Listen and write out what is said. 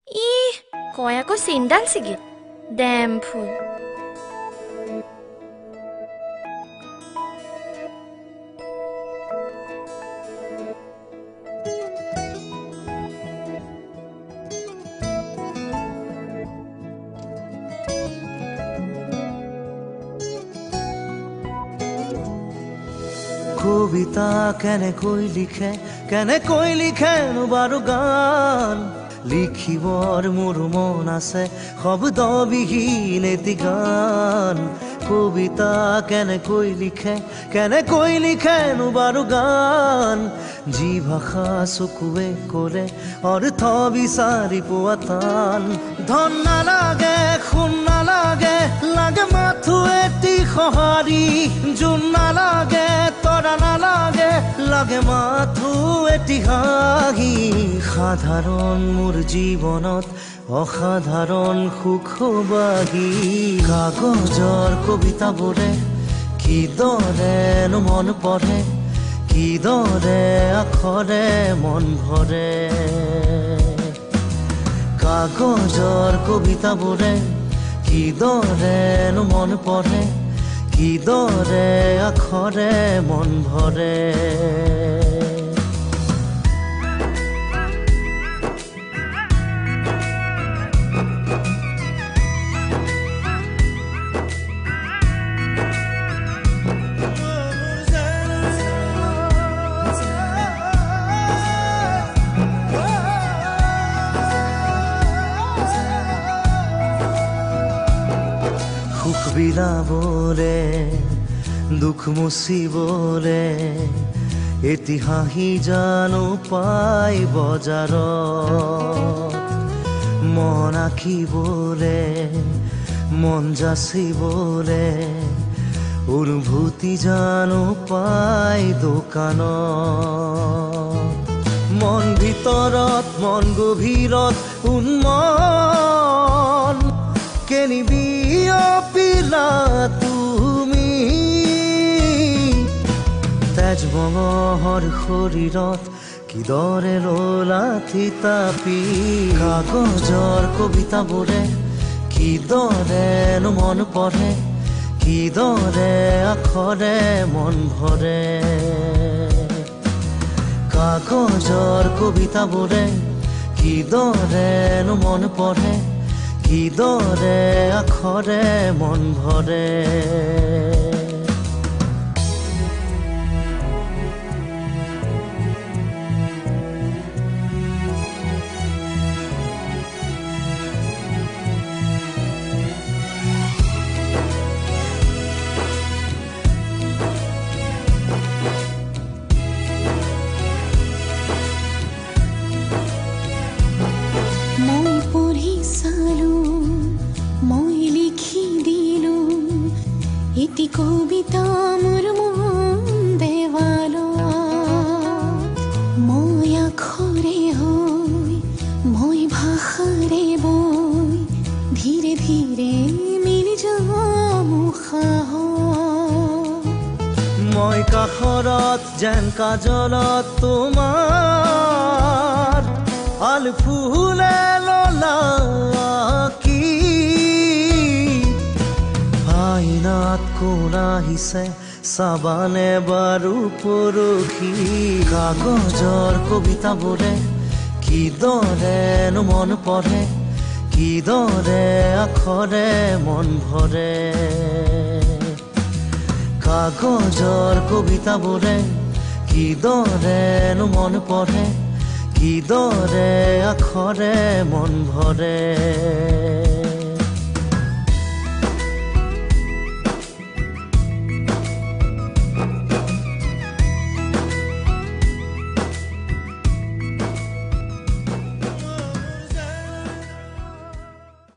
ই কয় আকৌ চিন্তাল ছিগি ডেম ফুল কবিতা কেনেকৈ লিখেনো বাৰু গান লিখিবৰ মোৰ মন আছে শব্দবিহীন এটি গান কবিতা কেনেকৈ লিখেনো বাৰু গান যি ভাষা চকুৱে কৰে অৰ্থ বিচাৰি পোৱা টান ধন নালাগে সোণ নালাগে লাগে মাথো এটি সঁহাৰি জোন নালাগে তৰা নালাগে লাগে মাথো এটি হাঁহি সাধাৰণ মোৰ জীৱনত অসাধাৰণ সুখবাহী কাগজৰ কবিতাবোৰে কিদৰেনো মন পঢ়ে কিদৰে আখৰে মন ভৰে কাগজৰ কবিতাবোৰে কিদৰেনো মন পঢ়ে কিদৰে আখৰে মন ভৰে সুখ বিলাবলে দুখ মুচিবলে এটি হাঁহি জানো পাই বজাৰত মন আঁকিবলে মন যাচিবলে অনুভূতি জানো পাই দোকানত মন ভিতৰত মন গভীৰত উন্মন কেনিবি অপিলা তুমি তেজ মঙহৰ শৰীৰত কিদৰে ললা থিতাপি কাগজৰ কবিতাবোৰে কিদৰেনো মন পঢ়ে কিদৰে আখৰে মন ভৰে কাগজৰ কবিতাবোৰে কিদৰেনো মন পঢ়ে কিদৰে আখৰে মন ভৰে এটি কবিতা মোৰ মন দেৱালত মই আখৰে হৈ মই ভাষাৰে বৈ ধীৰে ধীৰে মিলি যাম মই কাষৰত যেন কাজলত তোমাৰ আল ফুলে ললা আইনাত কোন আহিছে চাবানে বাৰু পৰখি কাগজৰ কবিতাবোৰে কিদৰেনো মন পঢ়ে কিদৰে আখৰে মন ভৰে কাগজৰ কবিতাবোৰে কিদৰেনো মন পঢ়ে কিদৰে আখৰে মন ভৰে